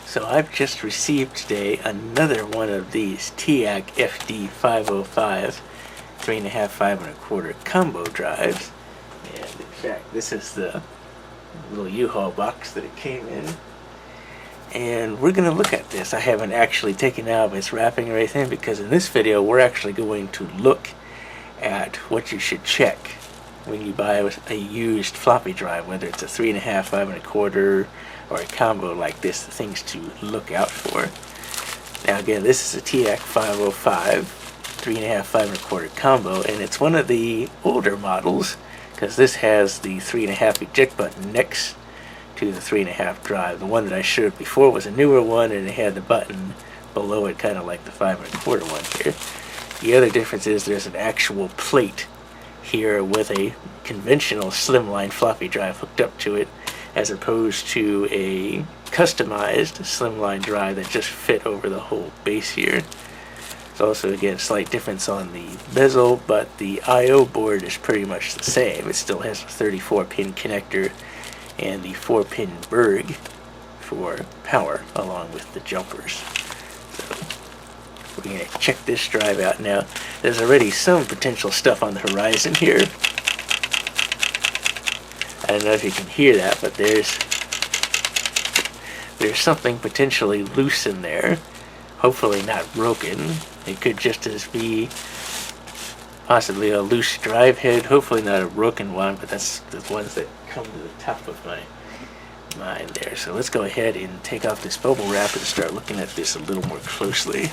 So I've just received today another one of these TEAC FD-505 3.5, 5 1/4 combo drives. And in fact, this is the little U-Haul box that it came in. And we're going to look at this. I haven't actually taken out its wrapping or anything, because in this video we're actually going to look at what you should check when you buy a used floppy drive, whether it's a 3.5, 5 1/4 or a combo like this, the things to look out for. Now again, this is a TEAC 505 3.5, 5 1/4 combo, and it's one of the older models because this has the 3.5 eject button next to the 3.5 drive. The one that I showed before was a newer one, and it had the button below it, kind of like the 5 1/4 one here. The other difference is there's an actual plate here with a conventional slimline floppy drive hooked up to it, as opposed to a customized slimline drive that just fit over the whole base here. There's also, again, a slight difference on the bezel, but the I/O board is pretty much the same. It still has a 34-pin connector and the 4-pin Berg for power, along with the jumpers. So we're going to check this drive out now. There's already some potential stuff on the horizon here. I don't know if you can hear that, but there's something potentially loose in there. Hopefully not broken. It could just as be possibly a loose drive head. Hopefully not a broken one, but that's the ones that come to the top of my mind there. So let's go ahead and take off this bubble wrap and start looking at this a little more closely.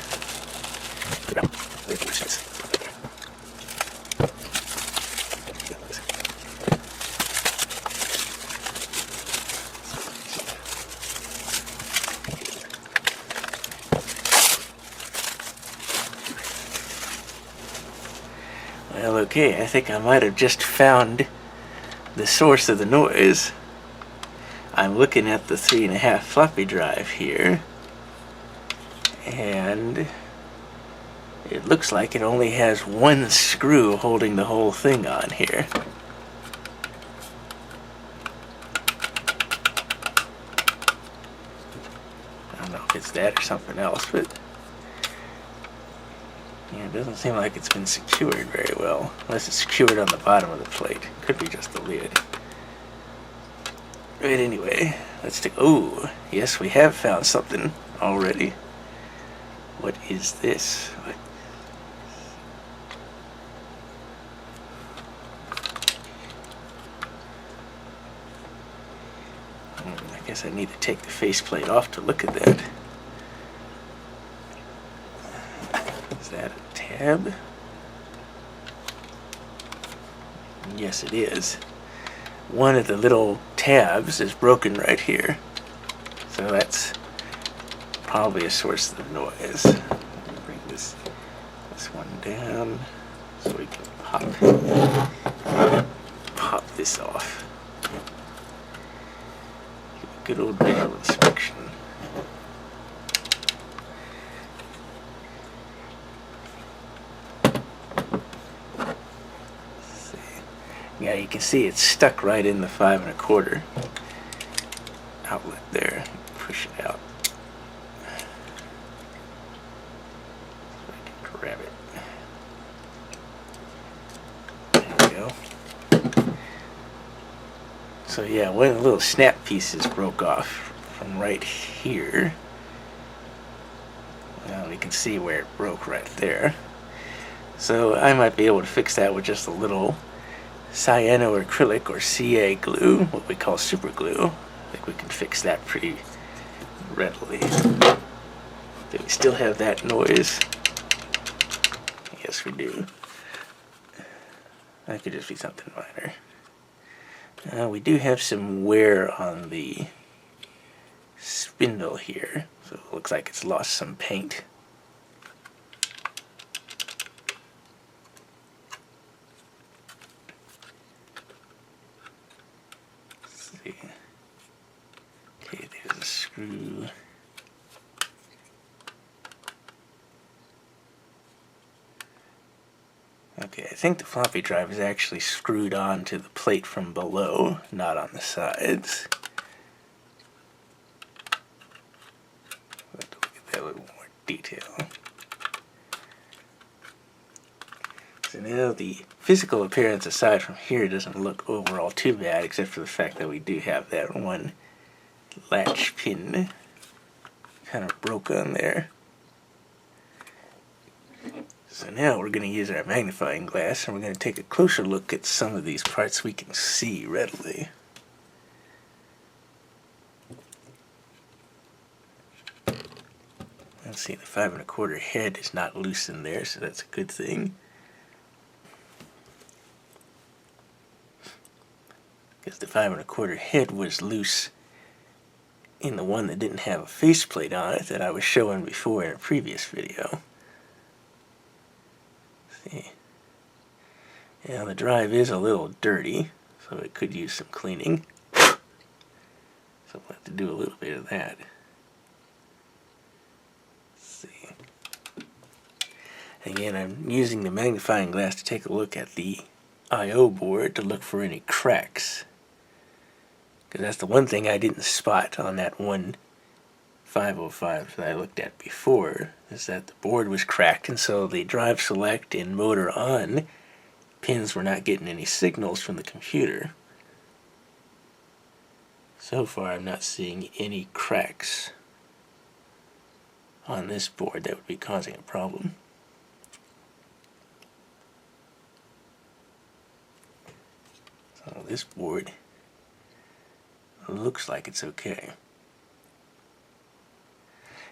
Well, okay, I think I might have just found the source of the noise. I'm looking at the 3.5 floppy drive here, and it looks like it only has one screw holding the whole thing on here. I don't know if it's that or something else, but yeah, it doesn't seem like it's been secured very well, unless it's secured on the bottom of the plate. Could be just the lid. But anyway, let's take. Oh, yes, we have found something already. What is this? I guess I need to take the faceplate off to look at that. Is that a tab? Yes, it is. One of the little tabs is broken right here. So that's probably a source of the noise. Bring this one down so we can pop this off. Give a good old visual inspection. Yeah, you can see it's stuck right in the 5 1/4 outlet there. Push it out. So I can grab it. There we go. So yeah, one of the little snap pieces broke off from right here. Well, you can see where it broke right there. So I might be able to fix that with just a little cyanoacrylic or CA glue, what we call super glue. I think we can fix that pretty readily. Do we still have that noise? Yes, we do. That could just be something minor. We do have some wear on the spindle here, so it looks like it's lost some paint. Okay, there's a screw. Okay, I think the floppy drive is actually screwed on to the plate from below, not on the sides. detail. So now the physical appearance aside from here doesn't look overall too bad, except for the fact that we do have that one latch pin kind of broke on there. So now we're going to use our magnifying glass and we're going to take a closer look at some of these parts we can see readily. Let's see, the 5 1/4 head is not loose in there, so that's a good thing. Because the 5 1/4 head was loose in the one that didn't have a faceplate on it that I was showing before in a previous video. See. Now the drive is a little dirty, so it could use some cleaning. So I'll have to do a little bit of that. Let's see. Again, I'm using the magnifying glass to take a look at the I/O board to look for any cracks. Because that's the one thing I didn't spot on that one 505 that I looked at before, is that the board was cracked, and so the drive select and motor on pins were not getting any signals from the computer. So far I'm not seeing any cracks on this board that would be causing a problem. So this board looks like it's okay.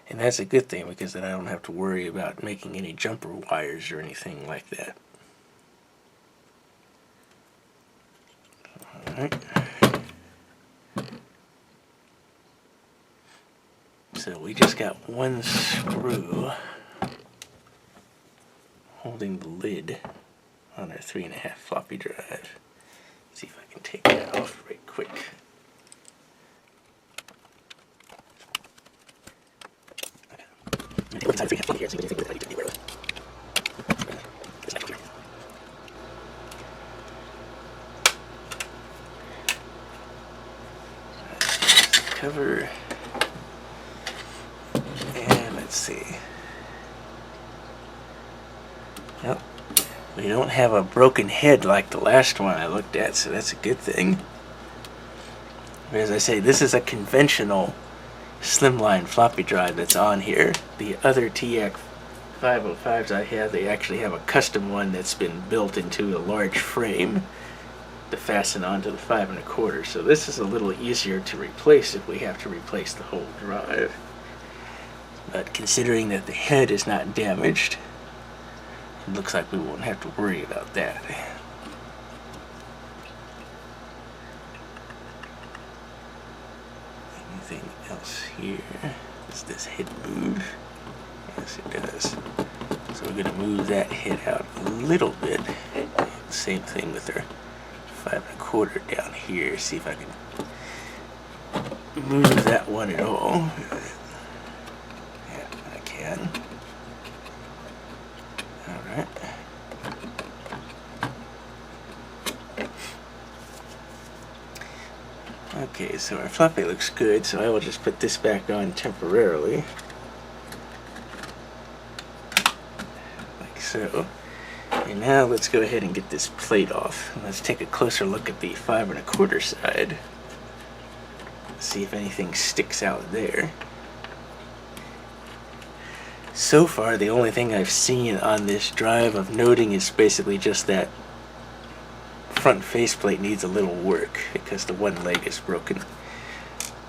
And that's a good thing, because then I don't have to worry about making any jumper wires or anything like that. Alright. So we just got one screw holding the lid on our 3.5 floppy drive. Let's see if I can take that off right quick. I'm going to take one side 3.5 floppy here so you can figure out how you can do it. Cover, and let's see. Yep, we don't have a broken head like the last one I looked at, so that's a good thing. As I say, this is a conventional slimline floppy drive that's on here. The other TEAC 505s I have, they actually have a custom one that's been built into a large frame to fasten onto the 5 1/4. So this is a little easier to replace if we have to replace the whole drive. But considering that the head is not damaged, it looks like we won't have to worry about that. Anything else here? Does this head move? Yes, it does. So we're going to move that head out a little bit. Same thing with our 5 1/4 down here. See if I can move that one at all. Yeah, I can. Alright. Okay, so our floppy looks good, so I will just put this back on temporarily. Like so. And now let's go ahead and get this plate off. Let's take a closer look at the 5 1/4 side. See if anything sticks out there. So far, the only thing I've seen on this drive of noting is basically just that front faceplate needs a little work because the one leg is broken.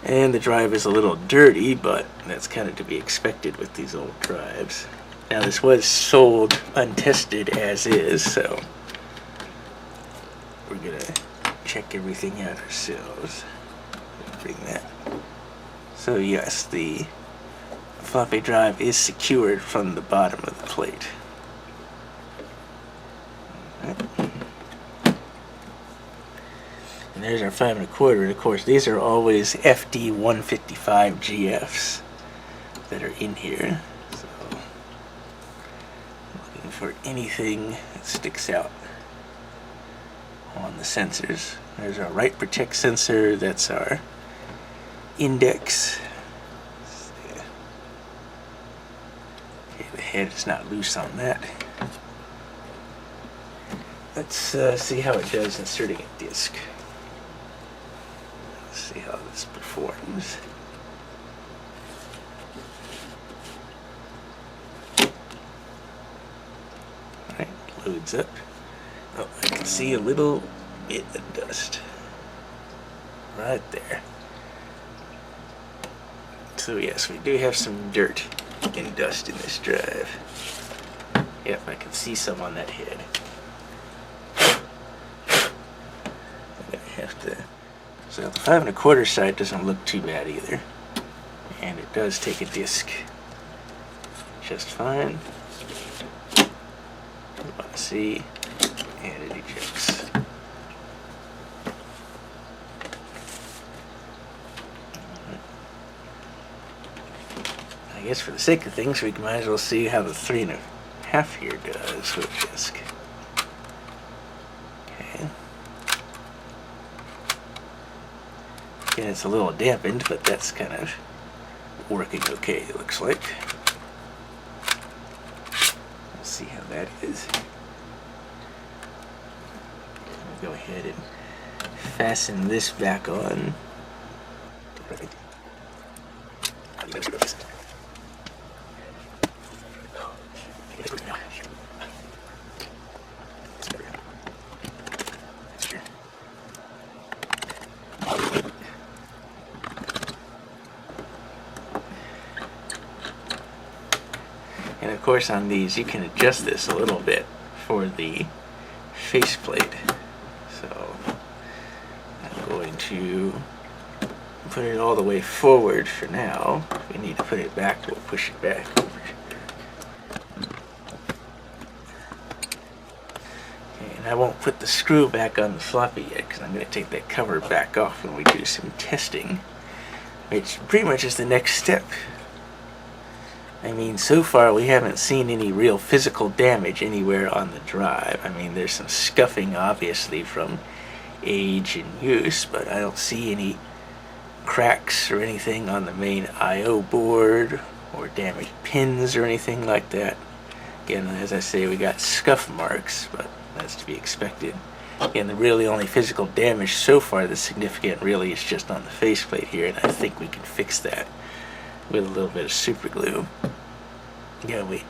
And the drive is a little dirty, but that's kind of to be expected with these old drives. Now this was sold untested as is, so we're gonna check everything out ourselves. Bring that. So yes, the floppy drive is secured from the bottom of the plate. And there's our 5 1/4, and of course these are always FD-155 GFs that are in here. For anything that sticks out on the sensors. There's our right protect sensor, that's our index. head is not loose on that. Let's see how it does inserting a disc. Let's see how this performs. Alright, loads up. Oh, I can see a little bit of dust right there. So yes, we do have some dirt and dust in this drive. Yep, I can see some on that head. I'm gonna have to. So the 5 1/4 side doesn't look too bad either, and it does take a disc just fine. You want to see, and it ejects. I guess for the sake of things, we might as well see how the 3 1/2 here does with disc. Okay. Again, it's a little dampened, but that's kind of working okay, it looks like. Let's see how that is. I'll go ahead and fasten this back on. And of course on these you can adjust this a little bit for the faceplate. So I'm going to put it all the way forward for now. If we need to put it back, we'll push it back over. Okay, and I won't put the screw back on the floppy yet because I'm going to take that cover back off when we do some testing, which pretty much is the next step. I mean, so far we haven't seen any real physical damage anywhere on the drive. I mean, there's some scuffing obviously from age and use, but I don't see any cracks or anything on the main I/O board or damaged pins or anything like that. Again, as I say, we got scuff marks, but that's to be expected. Again, the really only physical damage so far that's significant really is just on the faceplate here, and I think we can fix that with a little bit of super glue. Again, we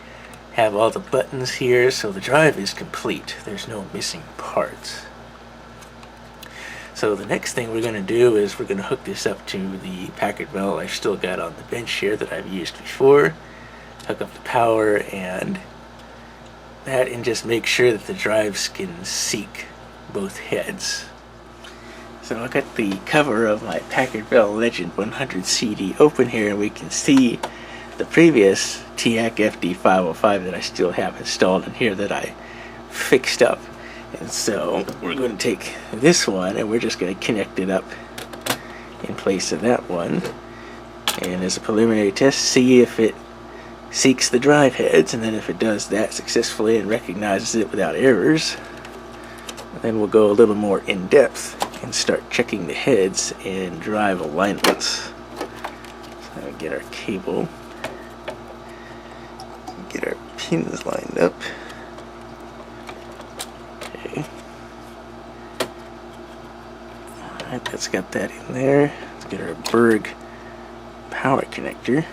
have all the buttons here, so the drive is complete. There's no missing parts. So the next thing we're going to do is we're going to hook this up to the packet belt I've still got on the bench here that I've used before. Hook up the power and that, and just make sure that the drives can seek both heads. So I got the cover of my Packard Bell Legend 100 CD open here, and we can see the previous TEAC FD-505 that I still have installed in here that I fixed up. And so we're going to take this one and we're just going to connect it up in place of that one. And as a preliminary test, see if it seeks the drive heads, and then if it does that successfully and recognizes it without errors, then we'll go a little more in depth and start checking the heads and drive alignments. So get our cable, get our pins lined up. Okay. Alright, that's got that in there. Let's get our Berg power connector.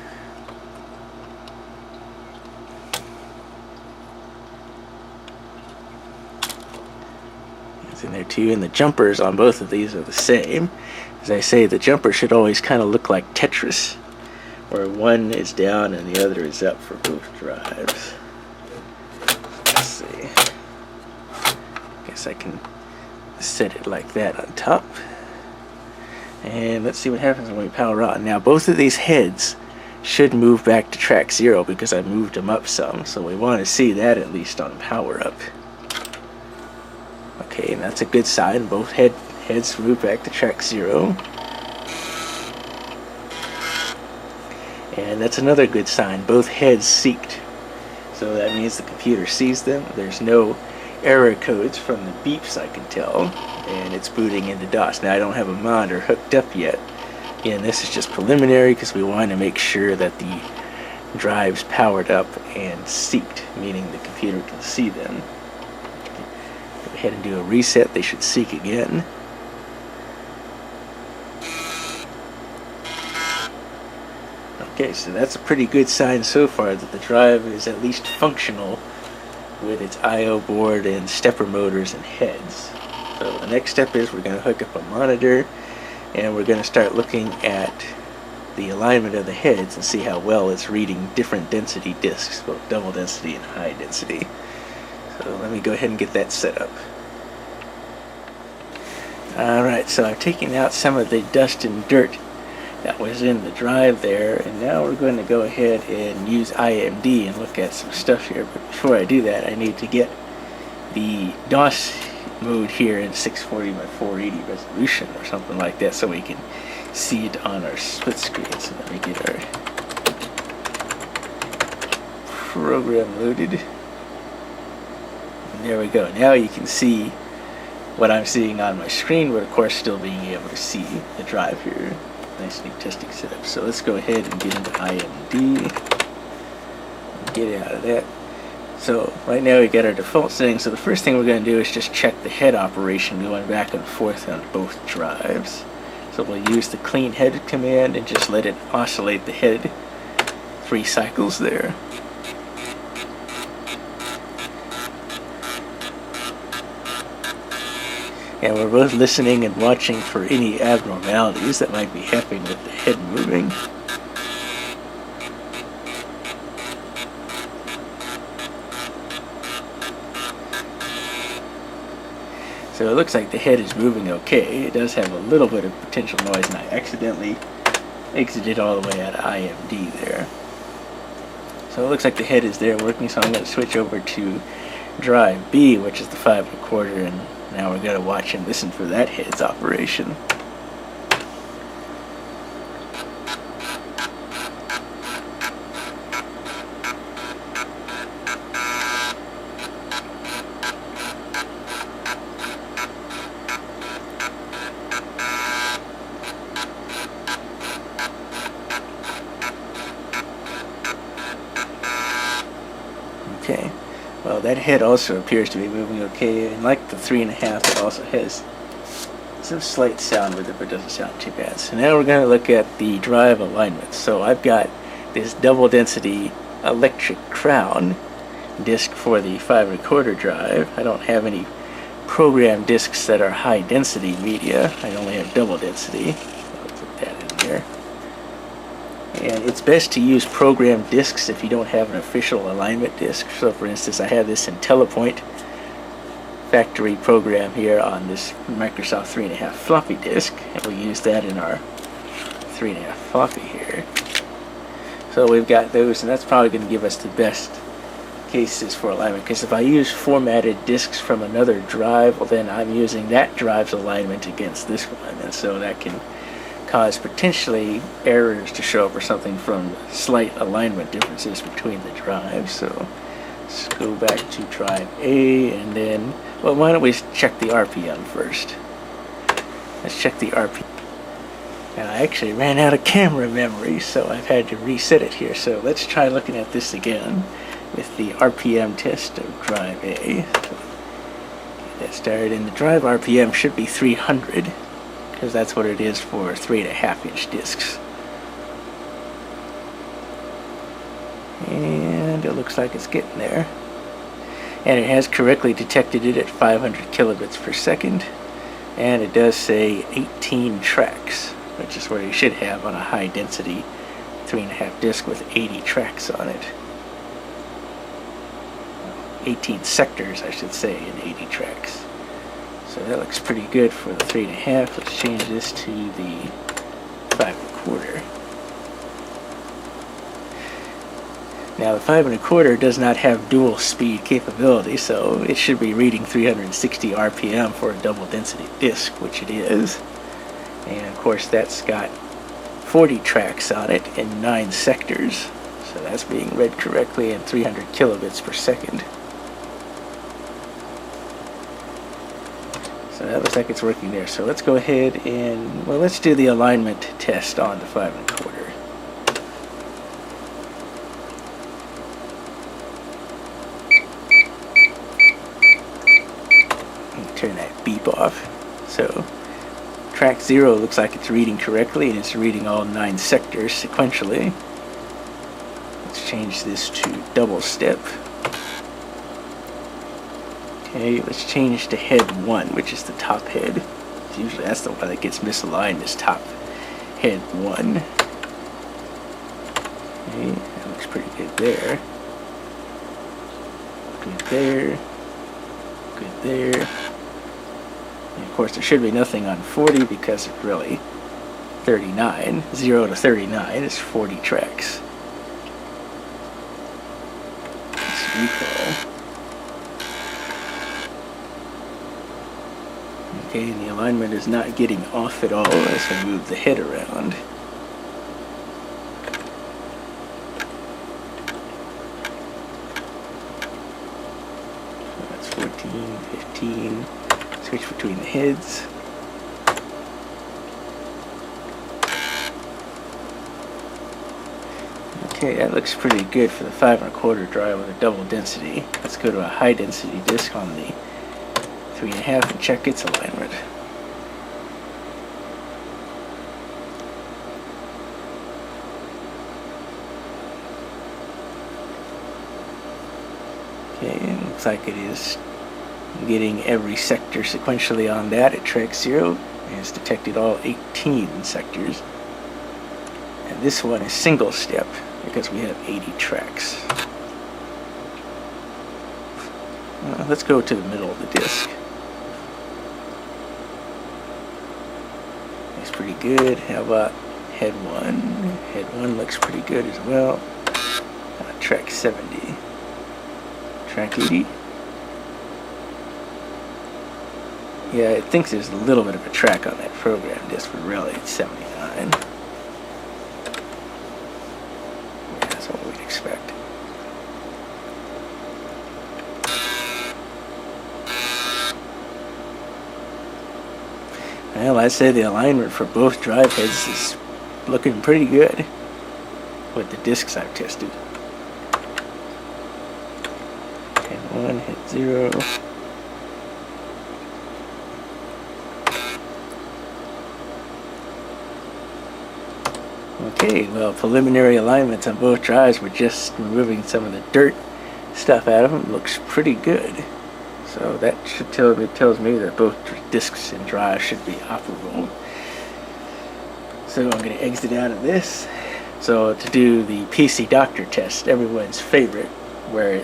In there too, and the jumpers on both of these are the same. As I say, the jumper should always kind of look like Tetris, where one is down and the other is up for both drives. Let's see. Guess I can set it like that on top. And let's see what happens when we power on. Now both of these heads should move back to track 0 because I moved them up some, so we want to see that at least on power up. Okay, and that's a good sign. Both heads move back to track 0. And that's another good sign. Both heads seeked. So that means the computer sees them. There's no error codes from the beeps, I can tell. And it's booting into DOS. Now I don't have a monitor hooked up yet. Again, this is just preliminary because we want to make sure that the drives powered up and seeked, meaning the computer can see them. Go ahead and do a reset. They should seek again. Okay, so that's a pretty good sign so far that the drive is at least functional with its I/O board and stepper motors and heads. So the next step is we're going to hook up a monitor, and we're going to start looking at the alignment of the heads and see how well it's reading different density disks, both double density and high density. So let me go ahead and get that set up. Alright, so I've taken out some of the dust and dirt that was in the drive there, and now we're going to go ahead and use IMD and look at some stuff here. But before I do that, I need to get the DOS mode here in 640 by 480 resolution or something like that, so we can see it on our split screen. So let me get our program loaded. And there we go. Now you can see what I'm seeing on my screen, but of course still being able to see the drive here. Nice new testing setup. So let's go ahead and get into IMD and get it out of that. So right now we got our default settings. So the first thing we're going to do is just check the head operation going back and forth on both drives. So we'll use the clean head command and just let it oscillate the head 3 cycles there. And we're both listening and watching for any abnormalities that might be happening with the head moving. So it looks like the head is moving okay. It does have a little bit of potential noise, and I accidentally exited all the way out of IMD there. So it looks like the head is there working, so I'm going to switch over to drive B, which is the 5 1/4, and now we're going to watch and listen for that head's operation. Okay, well, that head also appears to be moving okay, and like the 3.5, it also has some slight sound with it, but it doesn't sound too bad. So now we're going to look at the drive alignment. So I've got this double density electric crown disk for the 5 1/4 drive. I don't have any program disks that are high density media. I only have double density. I'll put that in there. And it's best to use program disks if you don't have an official alignment disk. So for instance, I have this IntelliPoint factory program here on this Microsoft 3.5 floppy disk, and we'll use that in our 3.5 floppy here. So we've got those, and that's probably going to give us the best cases for alignment, because if I use formatted disks from another drive, well, then I'm using that drive's alignment against this one, and so that can cause potentially errors to show up or something from slight alignment differences between the drives. So let's go back to drive A, and then, well, why don't we check the RPM first? Let's check the RPM. And I actually ran out of camera memory, so I've had to reset it here. So let's try looking at this again with the RPM test of drive A. So get that started, and the drive RPM should be 300. Because that's what it is for 3.5-inch discs. And it looks like it's getting there. And it has correctly detected it at 500 kilobits per second. And it does say 18 tracks, which is where you should have on a high density 3.5 disc with 80 tracks on it. 18 sectors, I should say, and 80 tracks. So that looks pretty good for the 3.5. Let's change this to the 5 1/4. Now the 5 1/4 does not have dual speed capability, so it should be reading 360 RPM for a double density disc, which it is. And of course that's got 40 tracks on it in 9 sectors. So that's being read correctly in 300 kilobits per second. So that looks like it's working there. So let's go ahead and, well, let's do the alignment test on the 5 1/4. beep off. So track 0 looks like it's reading correctly, and it's reading all 9 sectors sequentially. Let's change this to double step. Okay, let's change to head 1, which is the top head. Usually that's the one that gets misaligned, is top head 1. Okay, that looks pretty good there. Good there. Good there. And of course there should be nothing on 40 because it's really 39. 0 to 39 is 40 tracks. Let's recall. Okay, and the alignment is not getting off at all as we move the head around. So that's 14, 15. Switch between the heads. Okay, that looks pretty good for the 5 1/4 drive with a double density. Let's go to a high density disc on the 3 1/2 and check its alignment. Okay, it looks like it is getting every sector sequentially on that at track 0. It has detected all 18 sectors. And this one is single step because we have 80 tracks. Let's go to the middle of the disc. That's pretty good. How about head 1? Head 1 looks pretty good as well. Track 70. Track 80. Yeah, it thinks there's a little bit of a track on that program disc, but really it's 79. Yeah, that's what we'd expect. Well, I'd say the alignment for both drive heads is looking pretty good with the discs I've tested. Head 1, head 0. Okay, well, preliminary alignments on both drives, we're just removing some of the dirt stuff out of them. Looks pretty good. So that should tells me that both discs and drives should be operable. So I'm going to exit out of this. So to do the PC Doctor test, everyone's favorite, where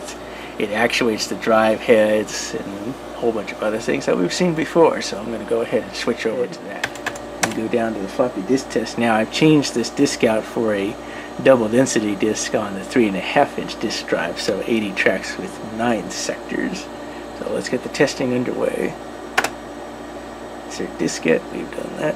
it actuates the drive heads and a whole bunch of other things that we've seen before. So I'm going to go ahead and switch over to that. Go down to the floppy disk test. Now I've changed this disk out for a double density disk on the 3 1/2 inch disk drive, so 80 tracks with 9 sectors. So let's get the testing underway. Insert diskette, we've done that.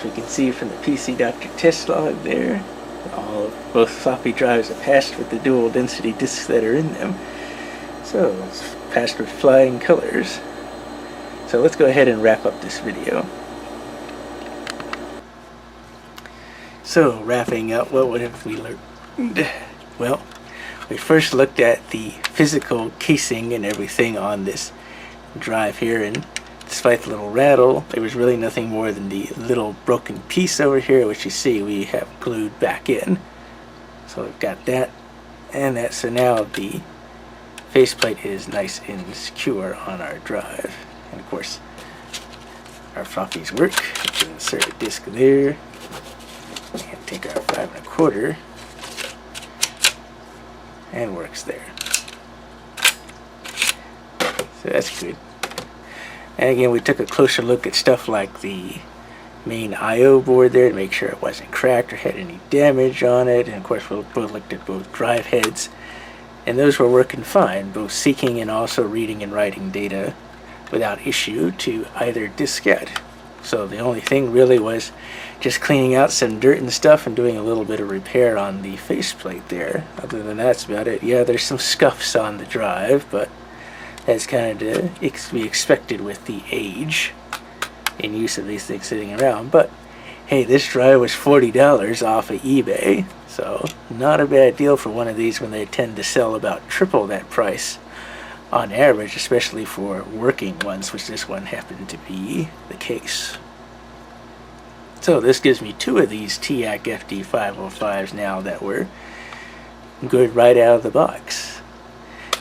as we can see from the PC Doctor test log there, both floppy drives are passed with the dual density disks that are in them. So it's passed with flying colors. So let's go ahead and wrap up this video. So wrapping up, what have we learned? Well, we first looked at the physical casing and everything on this drive here, and despite the little rattle, there was really nothing more than the little broken piece over here, which you see we have glued back in. So we've got that and that. So now the faceplate is nice and secure on our drive. And of course, our floppies work. We can insert a disc there and take our 5 1/4 and works there. So that's good. And again, we took a closer look at stuff like the main I/O board there to make sure it wasn't cracked or had any damage on it. And of course, we both looked at both drive heads, and those were working fine, both seeking and also reading and writing data without issue to either diskette. So the only thing really was just cleaning out some dirt and stuff and doing a little bit of repair on the faceplate there. Other than that, that's about it. Yeah, there's some scuffs on the drive, but that's kind of to be expected with the age and use of these things sitting around. But hey, this drive was $40 off of eBay, so not a bad deal for one of these when they tend to sell about triple that price on average, especially for working ones, which this one happened to be the case. So this gives me 2 of these TEAC FD-505s now that were good right out of the box.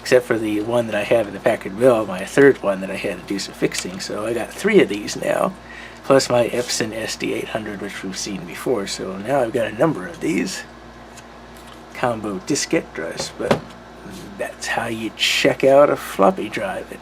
Except for the one that I have in the package bill, my 3rd one that I had to do some fixing. So I got 3 of these now, plus my Epson SD800, which we've seen before. So now I've got a number of these combo diskette drives, but that's how you check out a floppy drive.